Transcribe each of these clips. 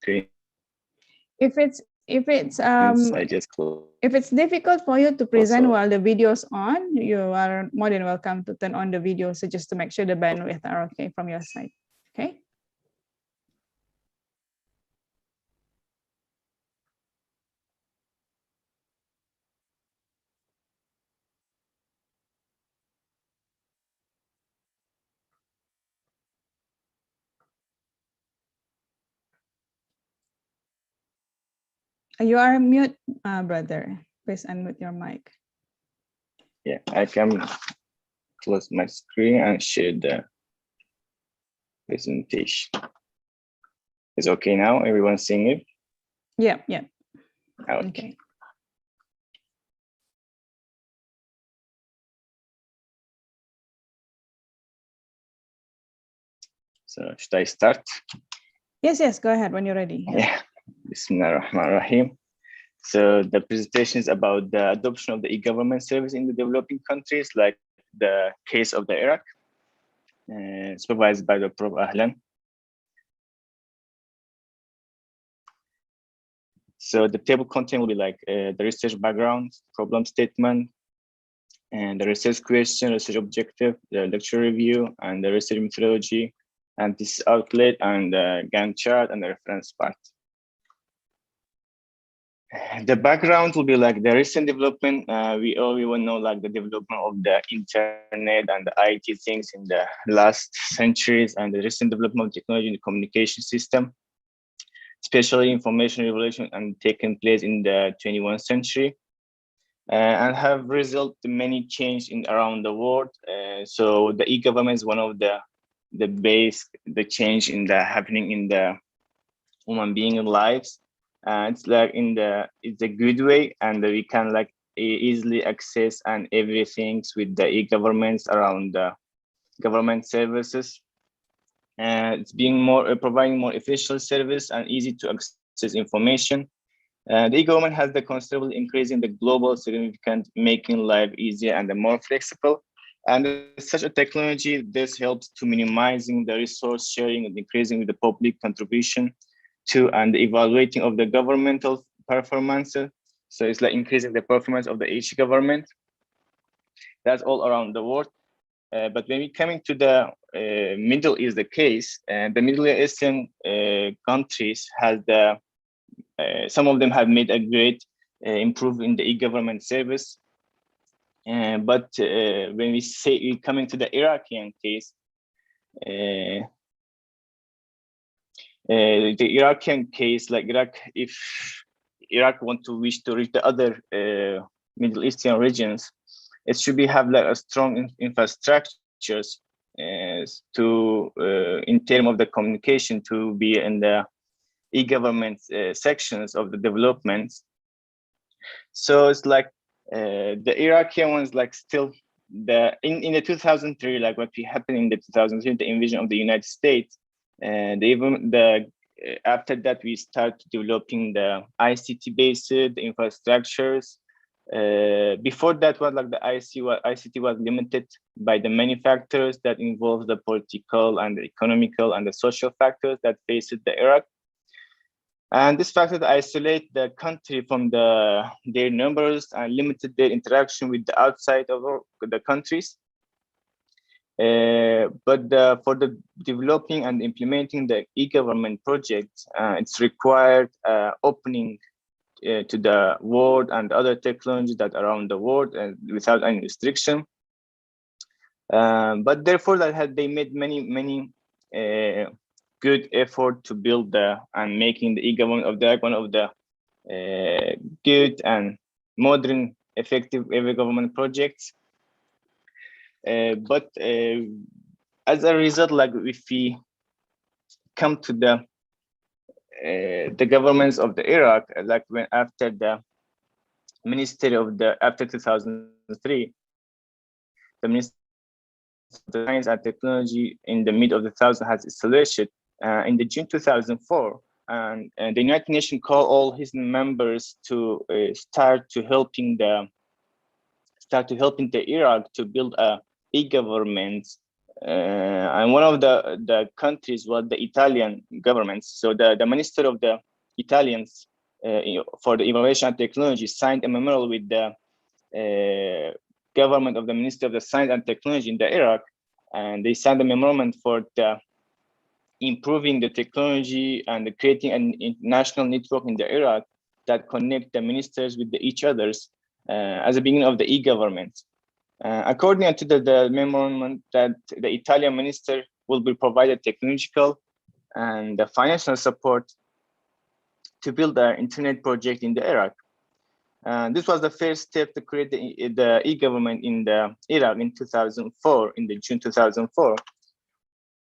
screen. If it's I just close. if it's difficult for you to present Also, while the video's on, you are more than welcome to turn on the video. So just to make sure the bandwidth are okay from your side. Okay. You are mute, brother. Please unmute your mic. yeah, I can close my screen and share the presentation. It's okay now? Everyone seeing it? Yeah, yeah. Okay. So should I start? Yes, yes, go ahead when you're ready. Yeah. Bismillahirrahmanirrahim. So the presentation is about the adoption of the e-government service in the developing countries, like the case of the Iraq, supervised by the Prof. Ahlan. So the table content will be like the research background, problem statement, and the research question, research objective, the lecture review, and the research methodology, and this outlet, and the Gantt chart, and the reference part. The background will be like the recent development. We all know like the development of the internet and the IT things in the last centuries, and the recent development of technology in the communication system, especially information revolution and taken place in the 21st century. And have resulted in many changes in around the world. So the e-government is one of the base, the change in the happening in the human being lives. It's like it's a good way, and we can like easily access and everything with the e-governments around the government services. And it's being more providing more efficient service and easy to access information. The e-government has the considerable increase in the global significant, making life easier and more flexible. And such a technology, this helps to minimizing the resource sharing and increasing the public contribution to and evaluating of the governmental performance. So it's like increasing the performance of the each government. That's all around the world. But when we coming to the Middle East, the case, the Middle Eastern countries has the some of them have made a great improvement in the e-government service. But when we say coming to the Iraqi case, the Iraqi case, like Iraq, if Iraq want to wish to reach the other Middle Eastern regions, it should be have like a strong infrastructures to in terms of the communication to be in the e-government sections of the developments. So it's like the Iraqi ones like still in the 2003, like what happened in the 2003, the invasion of the United States, and even after that we start developing the ICT based infrastructures. Before that was like the ICT was limited by the many factors that involve the political and the economical and the social factors that faced the Iraq. And this factor isolate the country from their numbers and limited their interaction with the outside of the countries. But for the developing and implementing the e-government projects, it's required opening to the world and other technologies that are around the world and without any restriction. But therefore, they made many good effort to build and making the e-government of the one of the good and modern, effective government projects. But as a result, like if we come to the governments of the Iraq, like when after the Ministry of after 2003, the Ministry of Science and Technology in the mid of the 2000 has established in the June 2004, and the United Nations called all his members to start to helping the Iraq to build a e-government And one of the countries was the Italian government. So the minister of the Italians for the innovation and technology signed a memorandum with the government of the Ministry of the Science and Technology in the Iraq, and they signed a memorandum for the improving the technology and creating an international network in the Iraq that connect the ministers with each others as a beginning of the e-government. According to the memorandum, that the Italian minister will be provided technological and the financial support to build an internet project in the Iraq. This was the first step to create the e-government in the Iraq in 2004, in the June 2004.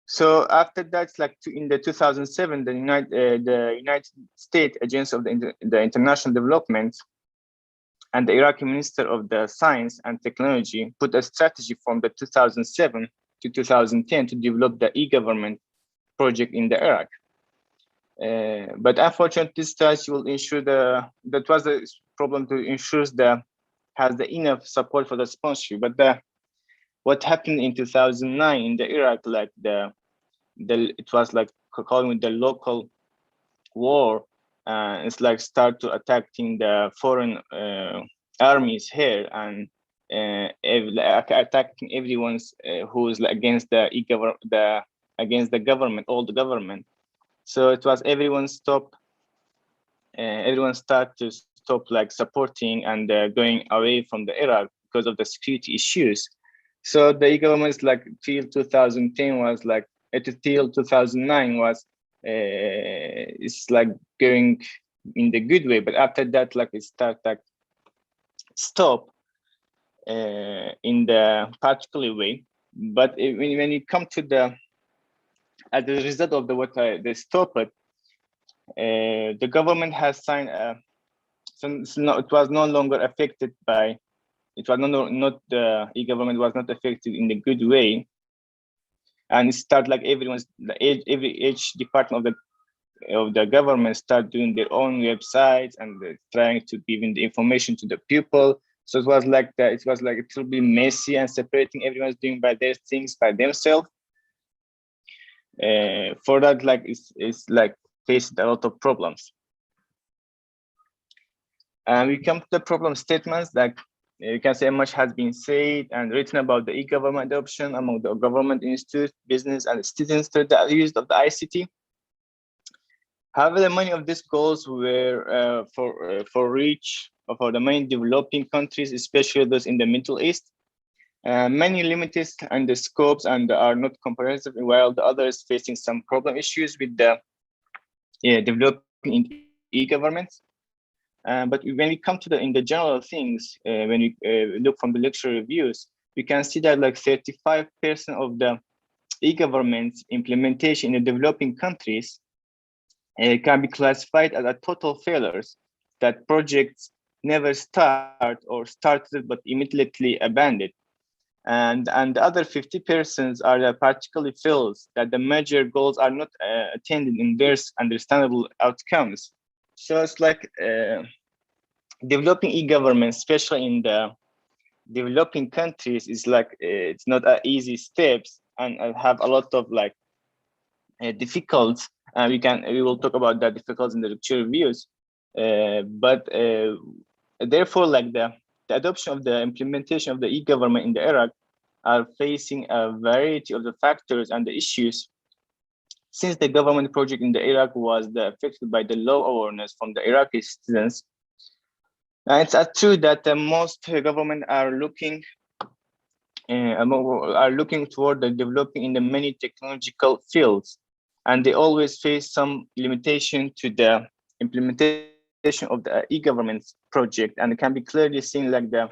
So after that, like in the 2007, the United States Agency of the International Development and the Iraqi Minister of the Science and Technology put a strategy from the 2007 to 2010 to develop the e-government project in the Iraq. But unfortunately, this strategy will ensure that was the problem to ensure has the enough support for the sponsorship. But what happened in 2009 in the Iraq, like it was like calling the local war. It's like start to attacking the foreign armies here and attacking everyone's who's against against the government, all the government. So it was everyone start to stop like supporting and going away from the Iraq because of the security issues. So the e-government is like till 2010 was like till 2009 was it's like going in the good way, but after that like it start like stop in the particular way. But when you come to as a result of the stop it, the government has signed so it was no longer affected by it was not the e-government was not affected in the good way, and it start like each department of the government start doing their own websites and trying to giving the information to the people. So it was like that. It was like it will be messy and separating everyone's doing by their things by themselves. For that, like it's like faced a lot of problems. And we come to the problem statements. Like you can say much has been said and written about the e-government adoption among the government institutes, business, and students through the use of the ICT. However, many of these goals were for reach for the main developing countries, especially those in the Middle East. Many limited in the scopes and are not comprehensive, while the others facing some problem issues with the developing in e-governments. But when we come to in the general things, when we look from the lecture reviews, we can see that like 35% of the e-government implementation in the developing countries can be classified as a total failures, that projects never start or started but immediately abandoned. And the other 50% are the particularly fails, that the major goals are not attained in their understandable outcomes. So it's like developing e-government, especially in the developing countries, is like it's not an easy steps and have a lot of like difficult. We will talk about that difficult in the lecture reviews. But therefore, like the adoption of the implementation of the e-government in the Iraq are facing a variety of the factors and the issues. Since the government project in the Iraq was affected by the low awareness from the Iraqi citizens, it's true that most government are looking toward the developing in the many technological fields, and they always face some limitation to the implementation of the e-government project, and it can be clearly seen like the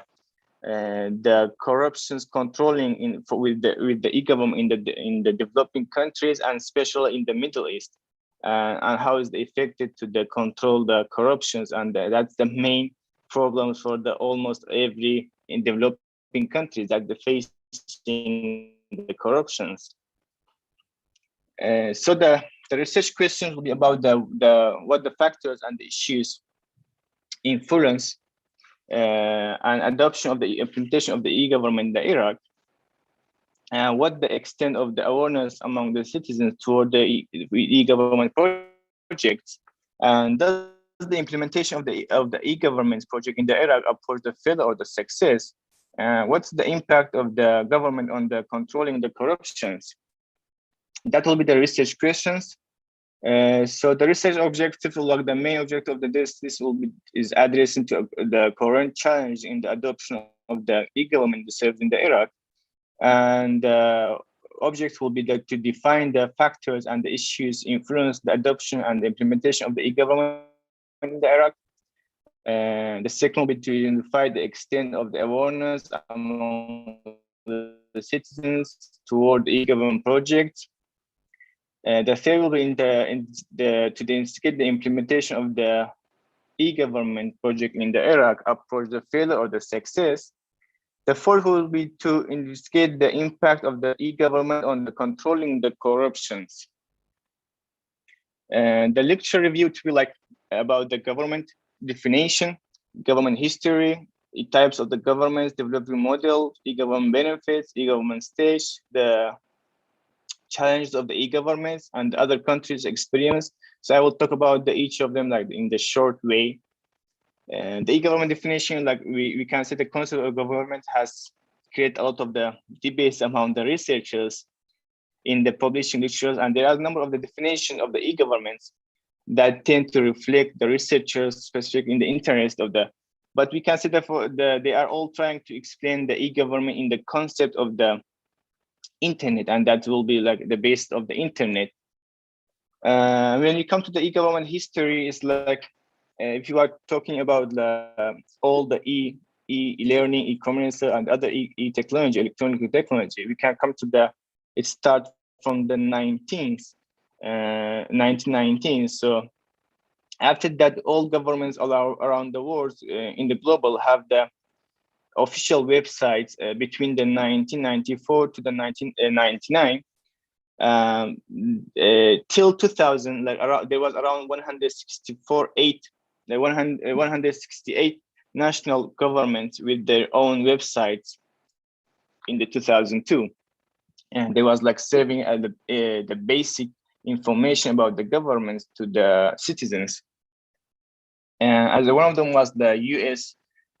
corruptions controlling with the e-government in the developing countries, and especially in the Middle East, and how is it affected to the control the corruptions, and that's the main problems for the almost every in developing countries that they're facing the corruptions. So the research questions will be about what the factors and the issues influence and adoption of the implementation of the e-government in Iraq. what the extent of the awareness among the citizens toward the e-government projects, and does the implementation of the e-government project in the Iraq approach the failure or the success? What's the impact of the government on the controlling the corruptions? That will be the research questions. So the research objective, like the main objective of this will be is addressing to the current challenge in the adoption of the e-government served in the Iraq, and object will be to define the factors and the issues influence the adoption and the implementation of the e-government in the Iraq. The second will be to identify the extent of the awareness among the citizens toward the e-government projects. The third will be to investigate the implementation of the e-government project in the Iraq approach the failure or the success. The fourth will be to investigate the impact of the e-government on the controlling the corruptions. And the lecture review to be like about the government definition, government history, types of the government's development model, e-government benefits, e-government stage, the challenges of the e-governments and other countries' experience. So I will talk about each of them like in the short way. And the e-government definition, like we can say the concept of government has created a lot of the debates among the researchers in the publishing lectures, and there are a number of the definition of the e-governments that tend to reflect the researchers specific in the interest of the, but we can say that they are all trying to explain the e-government in the concept of the internet, and that will be like the base of the internet. When you come to the e-government history, it's like if you are talking about all the e-learning, e-commerce, and other e-technology, electronic technology, we can come to it start from the 1919. So after that, all governments around the world in the global have the official websites between the 1994 to the 1999. Till 2000, there was around 168 national governments with their own websites in the 2002, and they was like serving the basic information about the governments to the citizens. And as one of them was the US,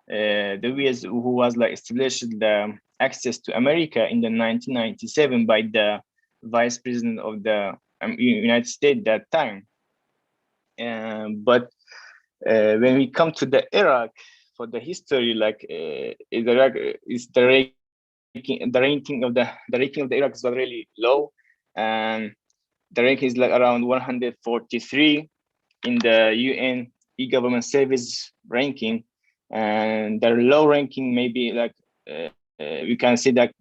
the US who was like established the access to America in the 1997 by the vice president of the United States that time. But when we come to the Iraq for the history, like Iraq is the ranking of the Iraq is really low, and the rank is like around 143 in the UN e-government service ranking, and the low ranking maybe like we can see that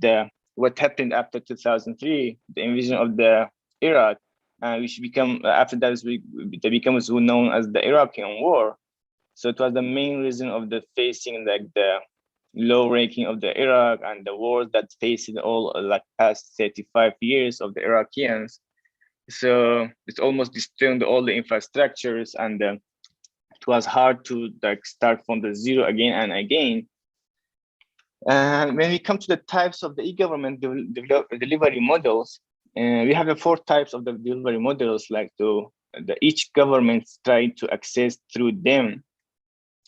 what happened after 2003, the invasion of the Iraq, which become after that they became known as the Iraqi War. So it was the main reason of the facing like the low ranking of the Iraq and the wars that faced all like past 35 years of the Iraqians. So it's almost destroying all the infrastructures, and it was hard to like start from the zero again and again. And when we come to the types of the e-government delivery models, we have the 4 types of the delivery models, like each government trying to access through them.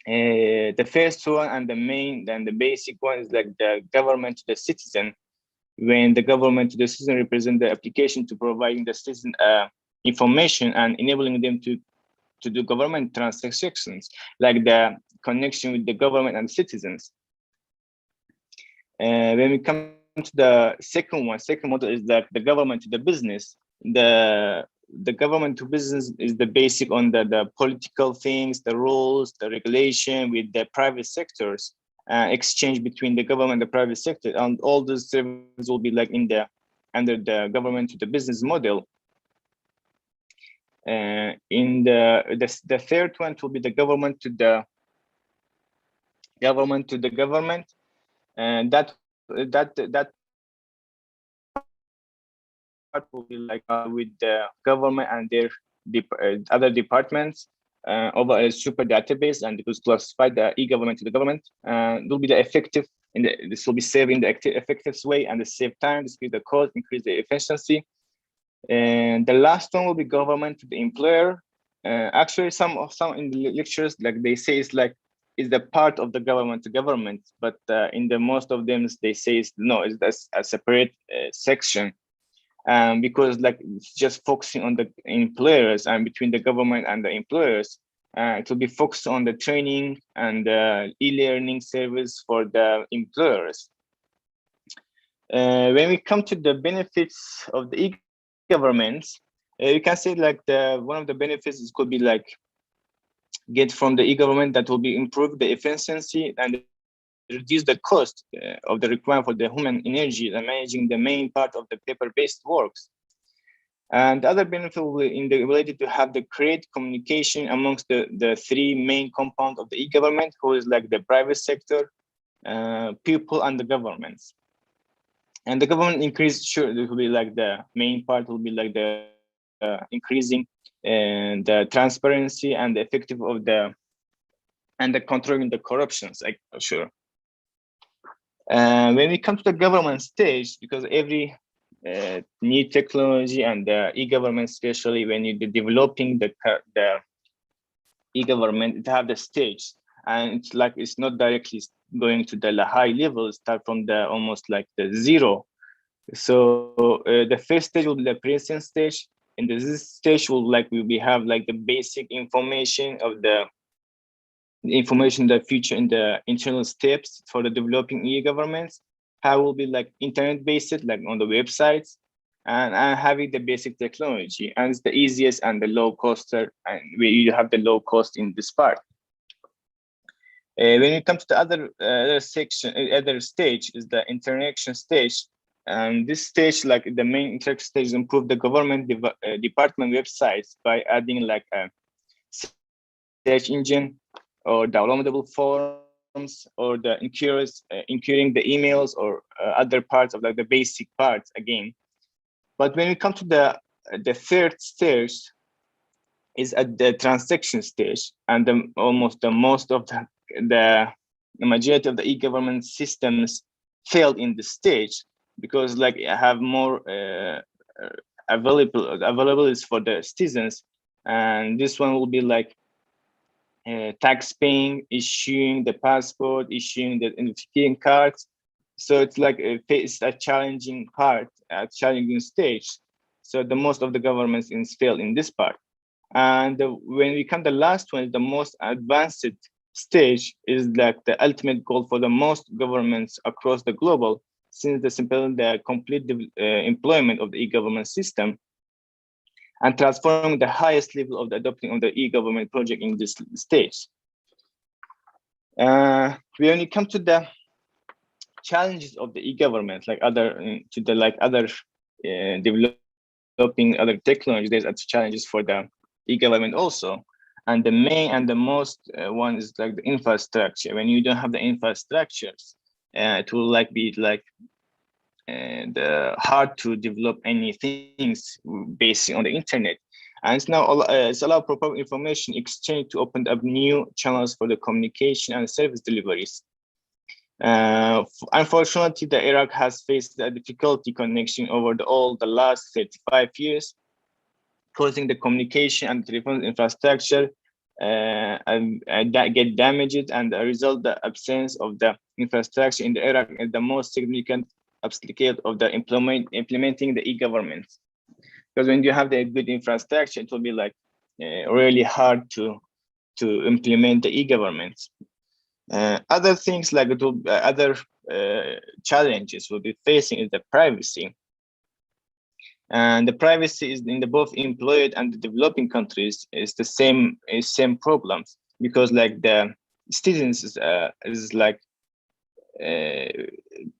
The first one and the main and the basic one is like the government to the citizen. When the government to the citizen represent the application to providing the citizen information and enabling them to do government transactions, like the connection with the government and citizens. When we come to the second model is that the government to the business. The government to business is the basic on the political things, the rules, the regulation with the private sectors, exchange between the government and the private sector, and all those services will be like under the government to the business model. In the third one will be the government to the government, and that part will be like with the government and their other departments over a super database, and it was classified the e-government to the government. Will be the effective this will be saved in the effective way and save time, decrease the cost, increase the efficiency. And the last one will be government to the employer. Actually, some in the lectures, like they say, it's like is the part of the government to government, but in the most of them they say it's a separate section, because like it's just focusing on the employers, and between the government and the employers, it will be focused on the training and e-learning service for the employers. When we come to the benefits of the e-governments, you can say like one of the benefits could be like get from the e-government that will be improve the efficiency and reduce the cost of the requirement for the human energy and managing the main part of the paper-based works. And the other benefit will be related to have the great communication amongst the three main compounds of the e-government, who is like the private sector, people, and the governments. And the government increase, sure, it will be like the main part will be like the increasing and the transparency and the effective of the and the controlling the corruptions, like sure. When we come to the government stage, because every new technology and the e-government, especially when you're developing the e-government, it have the stage, and it's like it's not directly going to the high level, start from the almost like the zero. So the first stage will be the present stage, and this stage will we have like the basic information of the information, the future and the internal steps for the developing e-governments. How will be like internet based, like on the websites, and having the basic technology, and it's the easiest and the low coster, and you have the low cost in this part. When it comes to the other section, other stage is the interaction stage. And this stage, like the main interaction stage, is improve the government department websites by adding like a search engine or downloadable forms or the including the emails or other parts of like the basic parts again. But when we come to the third stage is at the transaction stage, and almost the most of the majority of the e-government systems failed in this stage, because like have more available is for the citizens, and this one will be like tax paying, issuing the passport, issuing the identification cards. So it's like it's a challenging part, a challenging stage. So the most of the governments fail in this part. And when we come to the last one, the most advanced stage is like the ultimate goal for the most governments across the global, since the complete employment of the e-government system and transforming the highest level of the adopting of the e-government project in this stage. When it comes to the challenges of the e-government, like other developing other technologies, there's challenges for the e-government also. And the main and the most one is like the infrastructure. When you don't have the infrastructures, it will be hard to develop any things based on the internet. And it's now it's allow proper information exchange to open up new channels for the communication and service deliveries. Unfortunately, the Iraq has faced a difficulty connection over all the last 35 years, causing the communication and telephone infrastructure and that get damaged, and the result, the absence of the infrastructure in the Iraq is the most significant obstacle of the implementing the e-government. Because when you have the good infrastructure, it will be really hard to implement the e-government. Other things like other challenges we'll be facing is the privacy. And the privacy is in the both employed and the developing countries is the same problems, because the citizens is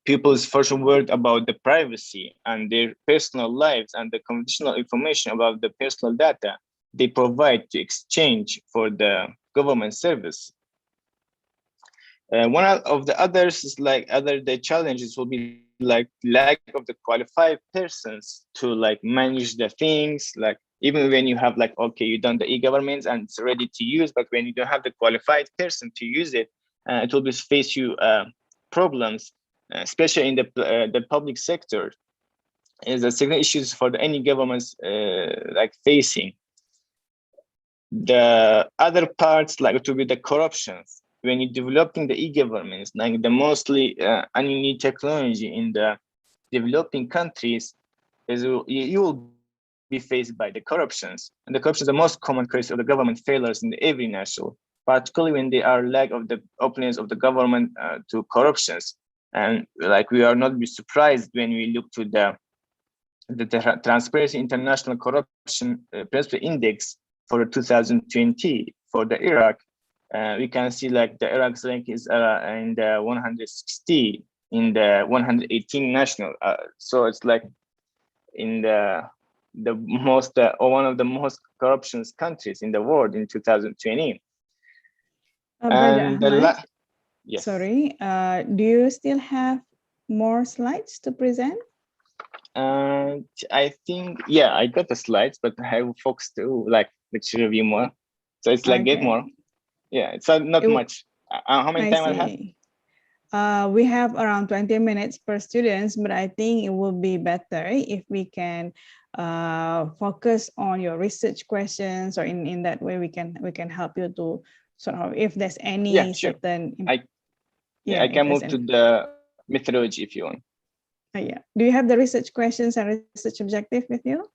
people's first word about the privacy and their personal lives and the conditional information about the personal data they provide to exchange for the government service. One of the others is the challenges will be lack of the qualified persons to manage the things, even when you have okay, you done the e-governments and it's ready to use, but when you don't have the qualified person to use it, it will face you problems, especially in the public sector, is the significant issues for any governments like facing. The other parts, like to be the corruptions. When you're developing the e-governments, like the mostly any technology in the developing countries, is you will be faced by the corruptions. And the corruption is the most common case of the government failures in every national, particularly when they are lack of the openness of the government to corruptions. And like we are not be surprised when we look to the Transparency International Corruption Principle Index for 2020 for the Iraq. We can see like the Iraq's rank is in the 160 in the 118 national. So it's like in the most or one of the most corruptions countries in the world in 2020. Brother Ahmad, yes. Sorry, do you still have more slides to present? I think, yeah, I got the slides, but I have folks to like review more. So it's like get more. Yeah, it's not much. How many time I have? We have around 20 minutes per students, but I think it will be better if we can focus on your research questions, or in that way we can help you to sort of, if there's any certain. I can move to the methodology if you want. Yeah. Do you have the research questions and research objective with you?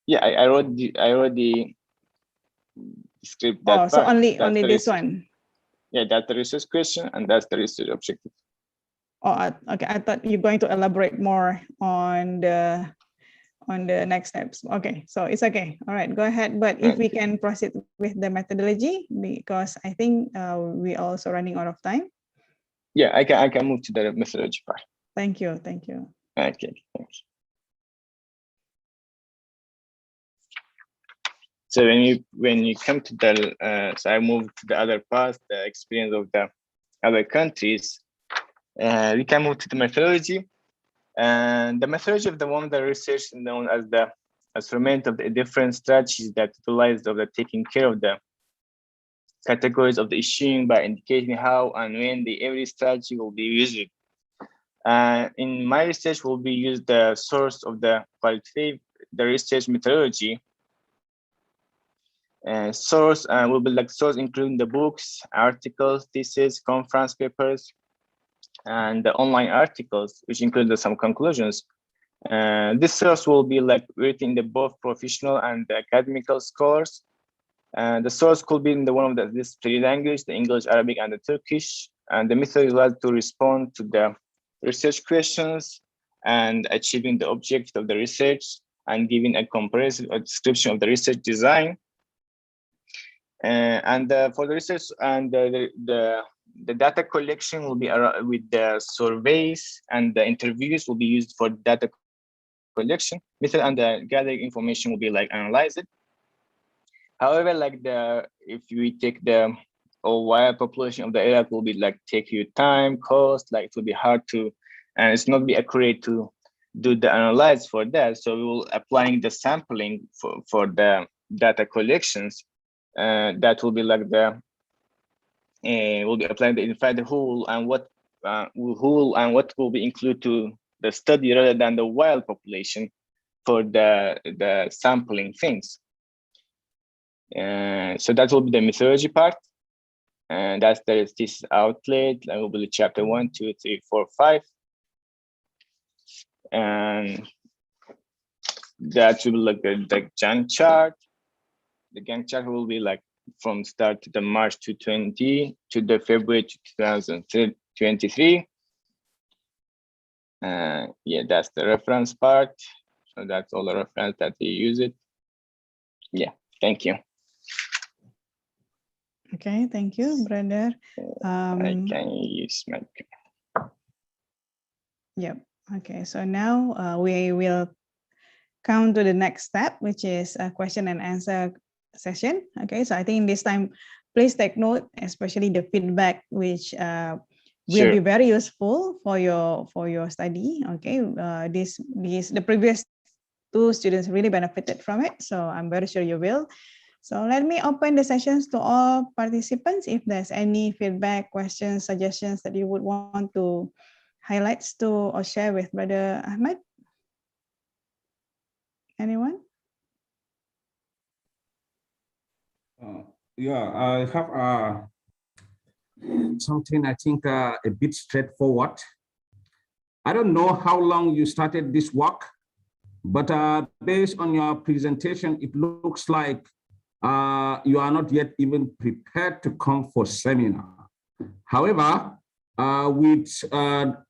Yeah, I wrote the script. That so only this one. Yeah, that's the research question and that's the research objective. Oh, okay. I thought you're going to elaborate more on the next steps. Okay, so it's okay. All right, go ahead. But if we can proceed with the methodology, because I think we also running out of time. Yeah, I can move to the methodology part. Thank you. Okay, thanks. So when you come to the so I moved to the other part, the experience of the other countries. We can move to the methodology, and the methodology of the one that research is known as the instrument of the different strategies that utilize of the taking care of the categories of the issuing by indicating how and when every strategy will be used. In my research, will be used the source of the qualitative, the research methodology. Source will be like source including the books, articles, thesis, conference papers, and the online articles, which include some conclusions. This source will be like written in both professional and the academical scholars. The source could be in one of these three languages, the English, Arabic, and the Turkish. And the method is to respond to the research questions and achieving the objective of the research and giving a comprehensive description of the research design. And for the research and the data collection will be with the surveys, and the interviews will be used for data collection method, and the gathering information will be like analyze it. However, like if we take the wide population of the area, will be like take you time, cost, like it will be hard to, and it's not be accurate to do the analyze for that. So we will applying the sampling for the data collections. That will be like we'll be applying the identify the whole and what will be included to the study rather than the wild population for the sampling things. So that will be the methodology part, and that's this outlet. That will be the chapter 1, 2, 3, 4, 5, and that will be like the Gantt chart. The Gantt chart will be like from start to the March 2020 to the February 2023. Yeah, that's the reference part. So that's all the reference that we use it. Yeah, thank you. Okay, thank you, brother. I can use my. Yep. Okay, so now we will come to the next step, which is a question and answer session. Okay, so I think this time, please take note, especially the feedback, which will be very useful for your study. Okay, the previous two students really benefited from it, so I'm very sure you will. So let me open the sessions to all participants. If there's any feedback, questions, suggestions that you would want to highlight to or share with Brother Ahmed. Anyone? Yeah, I have something I think a bit straightforward. I don't know how long you started this work, but based on your presentation, it looks like you are not yet even prepared to come for seminar. However, with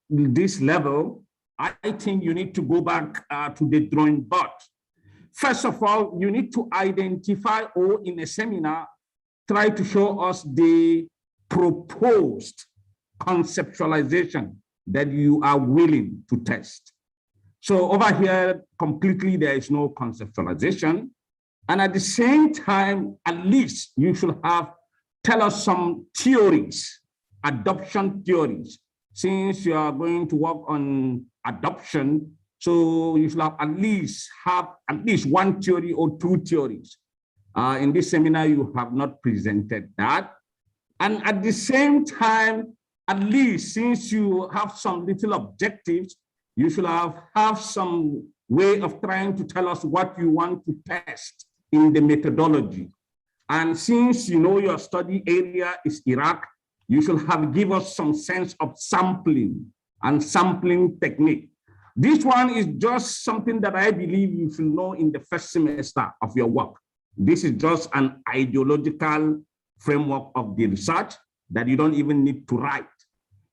this level, I think you need to go back to the drawing board. First of all, you need to identify, or in a seminar, try to show us the proposed conceptualization that you are willing to test. So over here, completely, there is no conceptualization. And at the same time, at least you should tell us some theories, adoption theories. Since you are going to work on adoption, so you should have at least one theory or two theories. In this seminar, you have not presented that. And at the same time, at least since you have some little objectives, you should have some way of trying to tell us what you want to test in the methodology. And since you know your study area is Iraq, you should give us some sense of sampling and sampling technique. This one is just something that I believe you should know in the first semester of your work. This is just an ideological framework of the research that you don't even need to write.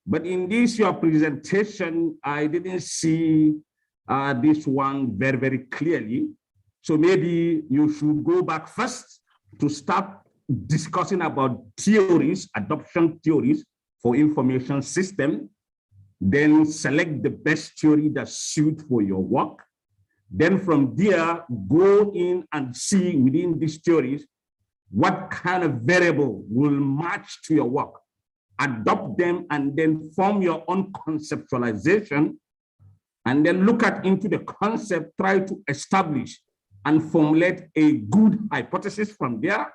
But in this, your presentation, I didn't see this one very, very clearly. So maybe you should go back first to start discussing about theories, adoption theories for information system, then select the best theory that suits for your work. Then from there, go in and see within these theories what kind of variable will match to your work. Adopt them and then form your own conceptualization, and then look into the concept, try to establish and formulate a good hypothesis from there.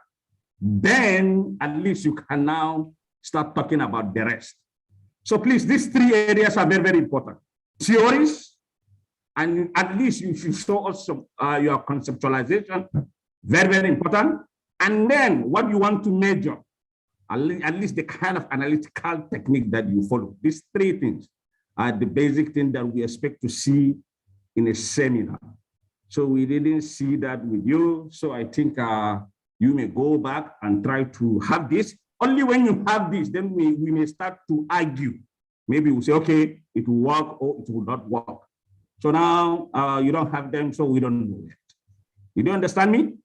Then at least you can now start talking about the rest. So please, these three areas are very, very important. Theories, and at least you should show us your conceptualization, very, very important. And then what you want to measure, at least the kind of analytical technique that you follow. These three things are the basic thing that we expect to see in a seminar. So we didn't see that with you. So I think you may go back and try to have this. Only when you have this, then we may start to argue. Maybe we'll say, okay, it will work or it will not work. So now you don't have them, so we don't know yet. You do understand me?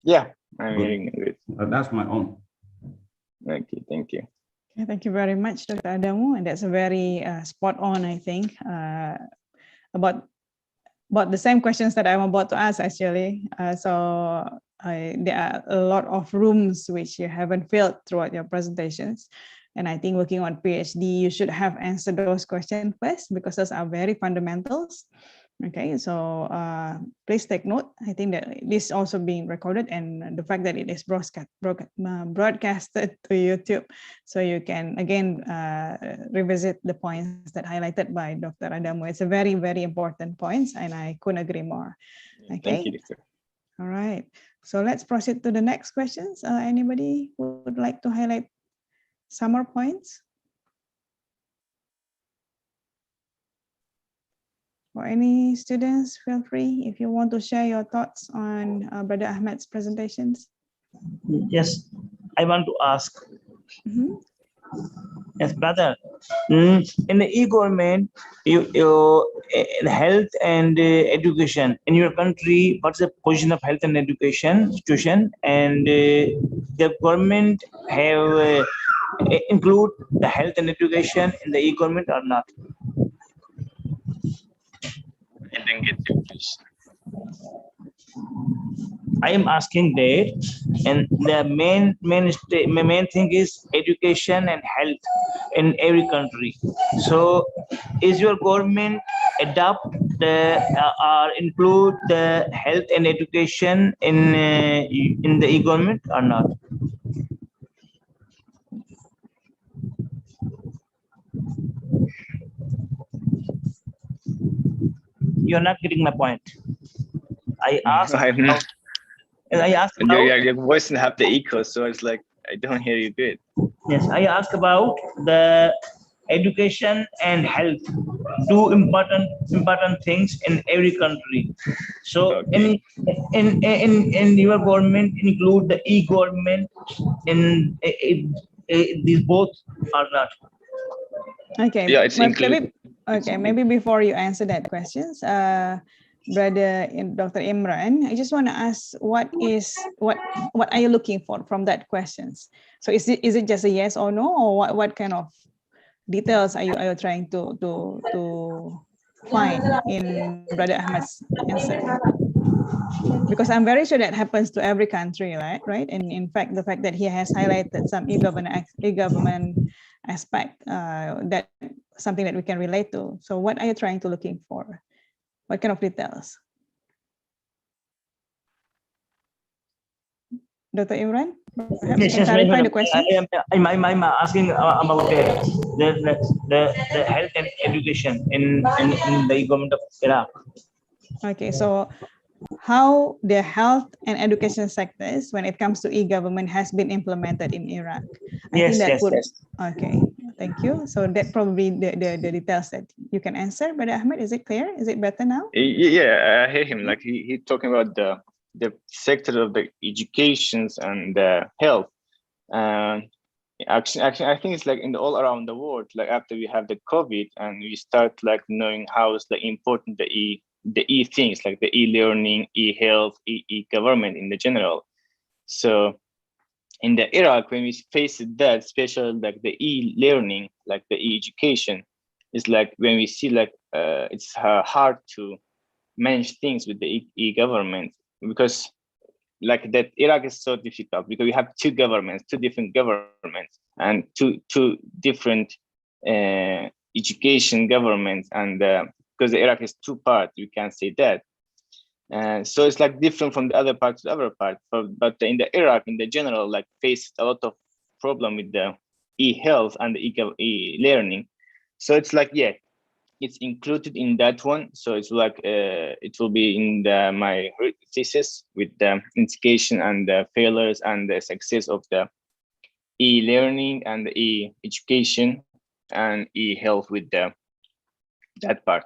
Yeah, I'm hearing it. That's my own. Okay, thank you. Okay, thank you very much, Dr. Adamu. And that's a very spot on, I think, about the same questions that I'm about to ask, actually. There are a lot of rooms which you haven't filled throughout your presentations. And I think working on PhD, you should have answered those questions first, because those are very fundamentals. Okay, so please take note. I think that this is also being recorded, and the fact that it is broadcasted to YouTube, so you can again revisit the points that highlighted by Dr. Adamu. It's a very, very important points, and I couldn't agree more. Okay. Thank you, Doctor. All right. So let's proceed to the next questions. Anybody who would like to highlight some more points? For any students, feel free if you want to share your thoughts on Brother Ahmed's presentations. Yes, I want to ask. Mm-hmm. Yes, brother. In the e-government, health and education in your country, what's the position of health and education situation? And the government have include the health and education in the e-government or not? I didn't get your question. I am asking that, and the main thing is education and health in every country. So, is your government adopt include the health and education in the e-government or not? You're not getting my point. I asked I'm not. about Your voice doesn't have the echo, so it's like I don't hear you good. yes, I asked about the education and health, two important things in every country. So Okay. in your government include the e-government in these both are not. Okay, Yeah, it's included. maybe before you answer that questions, brother Dr. Imran, I just want to ask what are you looking for from that questions? So is it just a yes or no, or what kind of details are you trying to find in brother Ahmad's answer? Because I'm very sure that happens to every country, right? And in fact, the fact that he has highlighted some e-government aspect, that something that we can relate to. So what are you trying to looking for? What kind of details? Dr. Imran, perhaps you can clarify the question. I'm asking about the health and education in the government of Iraq. Okay, so how the health and education sectors, when it comes to e-government, has been implemented in Iraq. I think that would. Okay, thank you. So that probably the details that you can answer. But Ahmed, is it clear? Is it better now? Yeah, I hear him. Like he talking about the sector of the educations and the health. Actually, I think it's like in all around the world. Like after we have the COVID and we start like knowing how it's like important the e things like the e-learning, e-health, e-government in the general. So in the Iraq, when we face that, especially like the e-learning, like the e-education, it's like when we see like it's hard to manage things with the e-government because like that Iraq is so difficult because we have two different governments and two different education governments, and because the Iraq is two parts, you can say that. So it's like different from the other part to the other part. But in the Iraq, in the general, like faced a lot of problem with the e-health and the e-learning. So it's like, yeah, it's included in that one. So it's like it will be in my thesis with the indication and the failures and the success of the e-learning and the e-education and e-health with that part.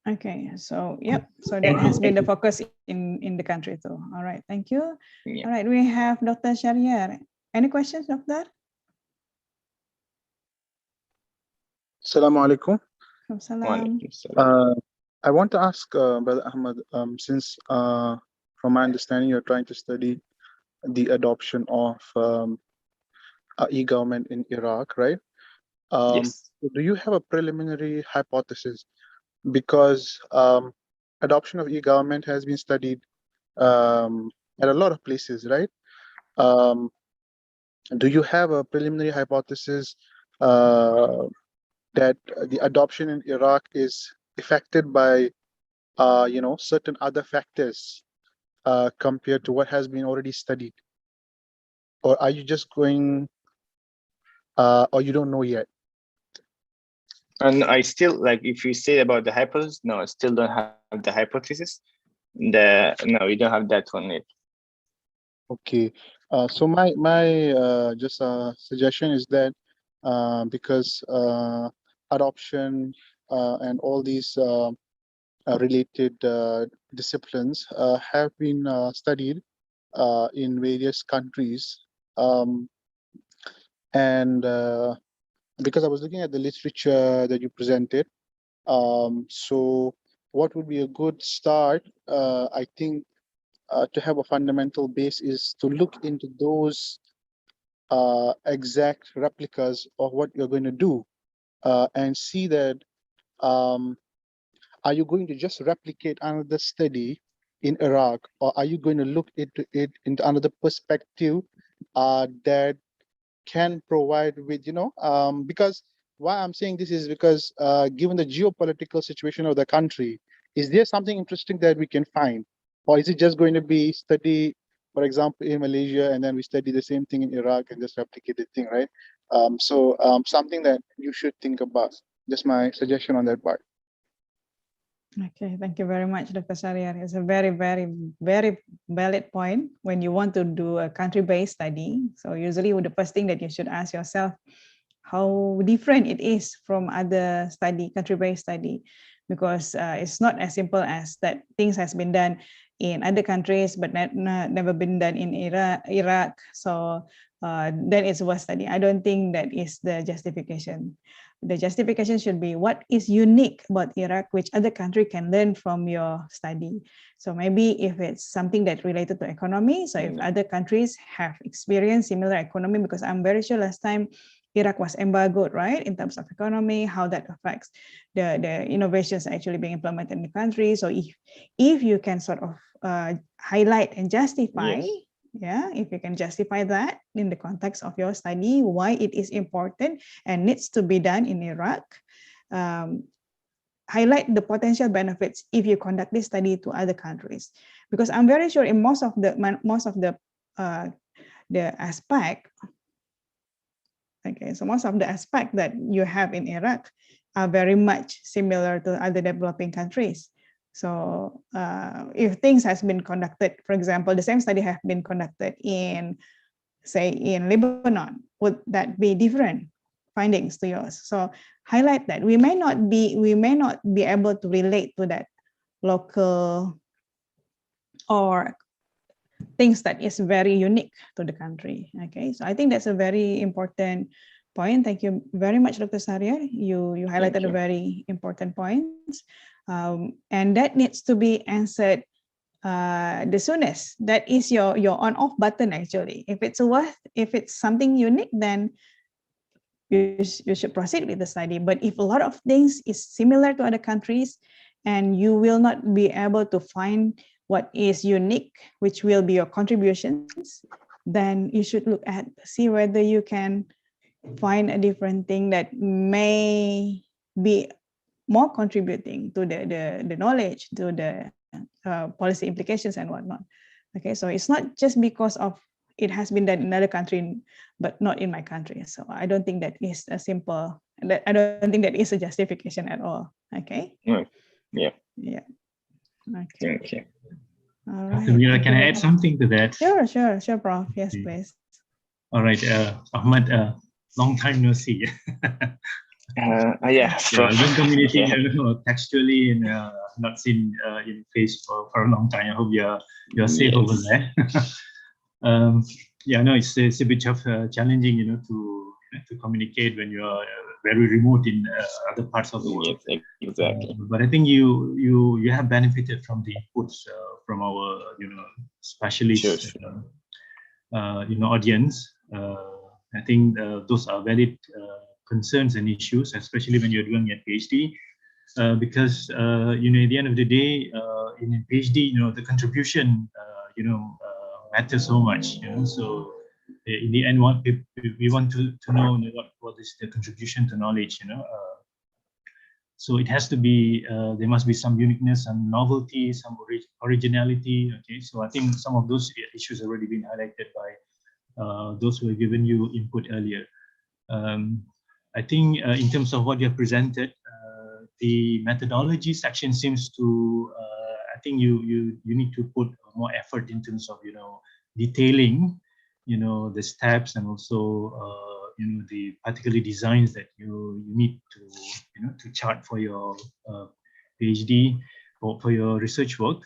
Okay, so yep, so that has been the focus in the country too. All right, thank you. Yeah. All right, we have Dr. Shariar. Any questions, Doctor? Assalamu alaikum. Salam. I want to ask Brother Ahmad, since from my understanding, you're trying to study the adoption of e-government in Iraq, right? Yes. Do you have a preliminary hypothesis? Because adoption of e-government has been studied at a lot of places, right? Do you have a preliminary hypothesis that the adoption in Iraq is affected by, certain other factors compared to what has been already studied? Or are you just going, or you don't know yet? And I still, like, if you say about the hypothesis, no, I still don't have the hypothesis. No, we don't have that one yet. Okay. So my just suggestion is that because adoption and all these related disciplines have been studied in various countries, and because I was looking at the literature that you presented, so what would be a good start? I think to have a fundamental base is to look into those exact replicas of what you're going to do and see that are you going to just replicate another study in Iraq, or are you going to look into it into another perspective that can provide with, because why I'm saying this is because given the geopolitical situation of the country, is there something interesting that we can find? Or is it just going to be study, for example, in Malaysia, and then we study the same thing in Iraq and just replicate the thing, right? Something that you should think about. Just my suggestion on that part. Okay, thank you very much, Dr. Syariar. It's a very, very, very valid point when you want to do a country-based study. So usually the first thing that you should ask yourself, how different it is from other country-based study, because it's not as simple as that things has been done in other countries, but never been done in Iraq. So then it's worth study. I don't think that is the justification. The justification should be what is unique about Iraq, which other country can learn from your study. So maybe if it's something that related to economy, so if other countries have experienced similar economy, because I'm very sure last time Iraq was embargoed, right, in terms of economy, how that affects the innovations actually being implemented in the country. So if you can sort of highlight and justify, if you can justify that in the context of your study, why it is important and needs to be done in Iraq, highlight the potential benefits if you conduct this study to other countries, because I'm very sure in most of the aspect. Okay, so most of the aspects that you have in Iraq are very much similar to other developing countries. So if things has been conducted, for example, the same study have been conducted in, say, in Lebanon, would that be different findings to yours? So highlight that. We may not be able to relate to that local or things that is very unique to the country. Okay, so I think that's a very important point. Thank you very much, Dr. Syariar. You highlighted a very important points, and that needs to be answered the soonest. That is your on-off button actually. If it's something unique, then you should proceed with the study. But if a lot of things is similar to other countries, and you will not be able to find what is unique, which will be your contributions, then you should look at, see whether you can find a different thing that may be more contributing to the knowledge, to the policy implications and whatnot. Okay, so it's not just because of it has been done in another country, but not in my country. So I don't think that is a simple, I don't think that is a justification at all. Okay. Yeah. Okay. Thank you. All right. Mira, can I add something to that? Sure, Prof. Yes, please. All right, Ahmad, long time no see. Yeah, I've been communicating textually and not seen in face for a long time. I hope you're safe over there. No, it's a bit of challenging, to communicate when you're very remote in other parts of the world. Yes, exactly. But I think you have benefited from the inputs from our specialists, audience. I think those are valid concerns and issues, especially when you're doing a PhD, because at the end of the day, in a PhD, the contribution, matters so much. So in the end, we want to know what is the contribution to knowledge. So it has to be, there must be some uniqueness, some novelty, some originality. Okay, so I think some of those issues have already been highlighted by those who have given you input earlier. I think in terms of what you have presented, the methodology section seems to, I think you need to put more effort in terms of, detailing, the steps and also, the particular designs that you need to, to chart for your PhD or for your research work.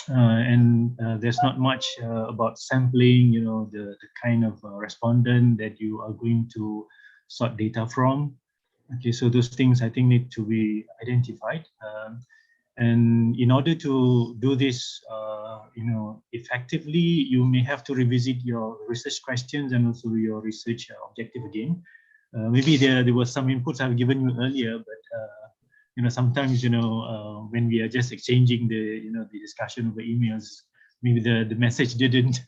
And there's not much about sampling, the kind of respondent that you are going to sort data from. Okay, so those things I think need to be identified. And in order to do this, effectively, you may have to revisit your research questions and also your research objective again. Maybe there were some inputs I've given you earlier, but sometimes when we are just exchanging the the discussion over emails, maybe the message didn't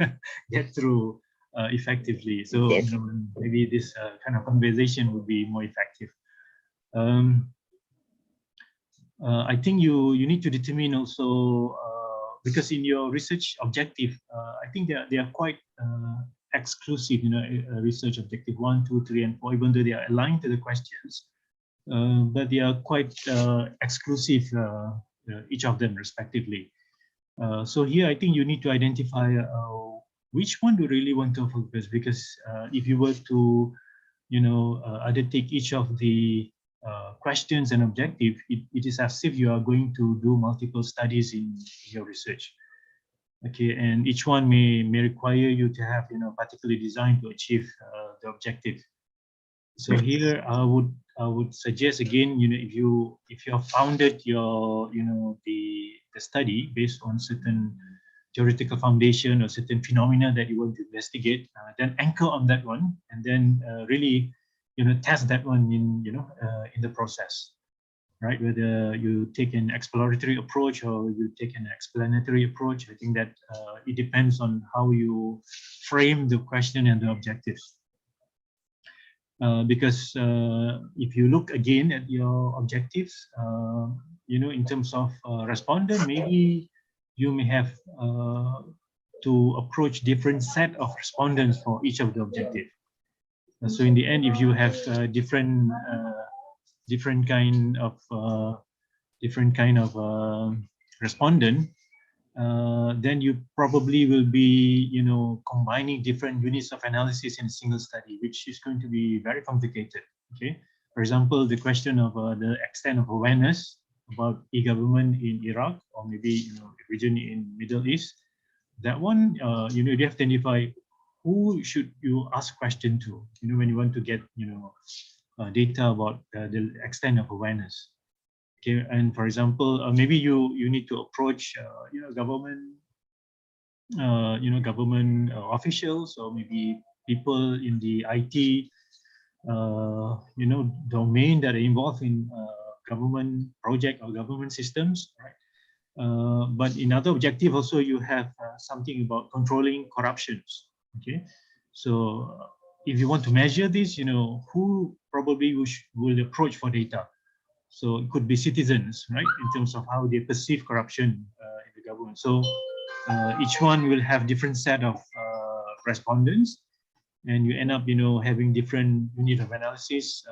get through effectively. So Yes. maybe this kind of conversation would be more effective. I think you need to determine also, because in your research objective, I think they are quite exclusive. Research objective 1, 2, 3, and 4, even though they are aligned to the questions, but they are quite exclusive, each of them respectively. So here, I think you need to identify which one do you really want to focus, because if you were to, undertake each of the questions and objective, it is as if you are going to do multiple studies in your research. Okay, and each one may require you to have, particularly designed to achieve the objective. So here I would suggest again, if you have founded your, the study based on certain theoretical foundation or certain phenomena that you want to investigate, then anchor on that one, and then really, test that one in, in the process, right? Whether you take an exploratory approach or you take an explanatory approach, I think that it depends on how you frame the question and the objectives. Because if you look again at your objectives, in terms of respondent, maybe you may have to approach different set of respondents for each of the objective. So in the end, if you have different kind of respondent, then you probably will be, combining different units of analysis in a single study, which is going to be very complicated. Okay, for example, the question of the extent of awareness about e-government in Iraq, or maybe region in Middle East, that one, you have to identify who should you ask question to, when you want to get, data about the extent of awareness. Okay, and for example, maybe you need to approach, government, government officials, or maybe people in the IT, domain that are involved in government project or government systems, right? But in other objective also, you have something about controlling corruptions. Okay, so if you want to measure this, who probably will approach for data. So it could be citizens, right, in terms of how they perceive corruption in the government. So each one will have different set of respondents, and you end up, having different unit of analysis.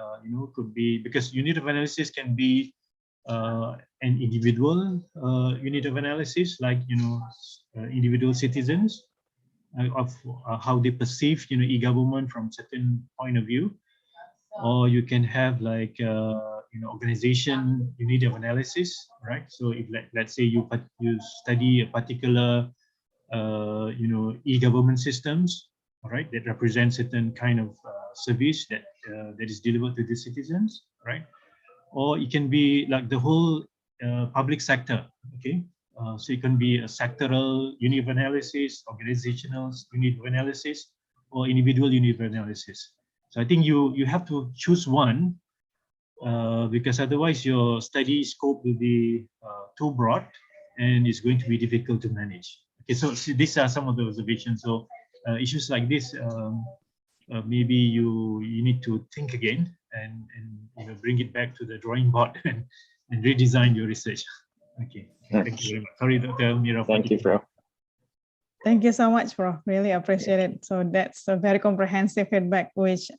Could be, because unit of analysis can be an individual unit of analysis, like individual citizens of how they perceive e-government from certain point of view, or you can have like organization unit of analysis, right? So if let's say you study a particular e-government systems, all right, that represents certain kind of service that is delivered to the citizens, right? Or it can be like the whole public sector. Okay, so it can be a sectoral unit of analysis, organizational unit of analysis, or individual unit of analysis. So I think you have to choose one, because otherwise your study scope will be too broad, and it's going to be difficult to manage. Okay, so these are some of the observations. So issues like this, maybe you need to think again, and bring it back to the drawing board and redesign your research. Okay, thank you very much. Sorry, Dr. Mira. Thank you, Prof. Thank you so much, Prof. Really appreciate it. So that's a very comprehensive feedback, which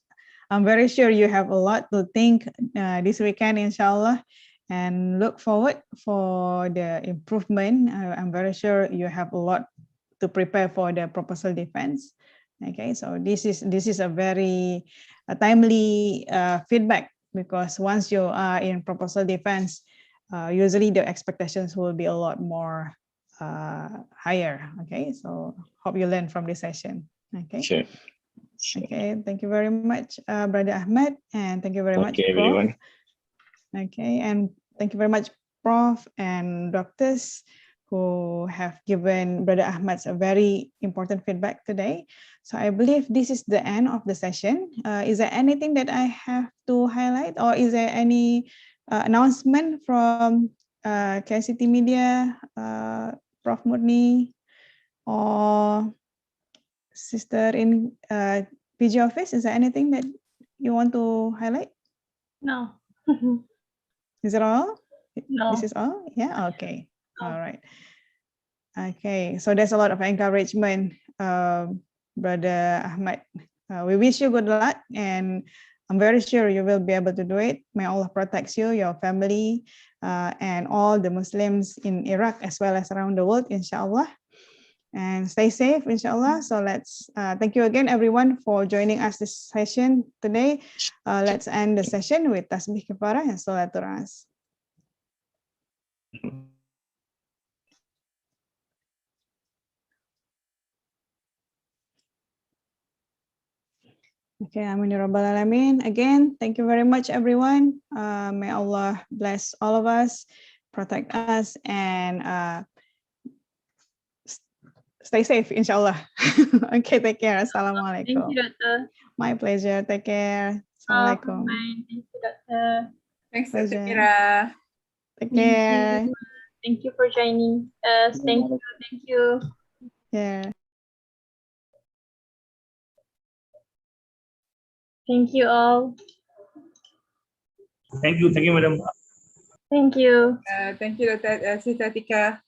I'm very sure you have a lot to think this weekend, inshallah, and look forward for the improvement. I'm very sure you have a lot to prepare for the proposal defense. Okay, so this is a very timely feedback, because once you are in proposal defense, usually the expectations will be a lot more higher. Okay, so hope you learn from this session. Okay. Sure. Okay, thank you very much, Brother Ahmed, and thank you very much, Prof. Everyone. Okay, and thank you very much, Prof. and doctors who have given Brother Ahmed a very important feedback today. So I believe this is the end of the session. Is there anything that I have to highlight, or is there any announcement from KCT Media, Prof. Murni, or Sister in PG office, is there anything that you want to highlight? No. Is it all? No. This is all? Yeah, okay. No. All right. Okay, so there's a lot of encouragement, Brother Ahmad. We wish you good luck, and I'm very sure you will be able to do it. May Allah protect you, your family, and all the Muslims in Iraq as well as around the world, inshallah. And stay safe, inshallah. So let's thank you again, everyone, for joining us this session today. Let's end the session with tasbih kifarah and salatul ras. Okay, Amin ya Rabbal Alamin. Again, thank you very much, everyone. May Allah bless all of us, protect us, and stay safe, inshallah. Okay, take care. Assalamualaikum. Thank you, Doctor. My pleasure. Take care. Assalamualaikum. Thank you, Doctor. Thanks, Pleasure. Dr. Mira. Take care. Thank you for joining us. Thank you. Thank you. Yeah. Thank you all. Thank you, madam. Thank you. Thank you, Dr. Sita Tika.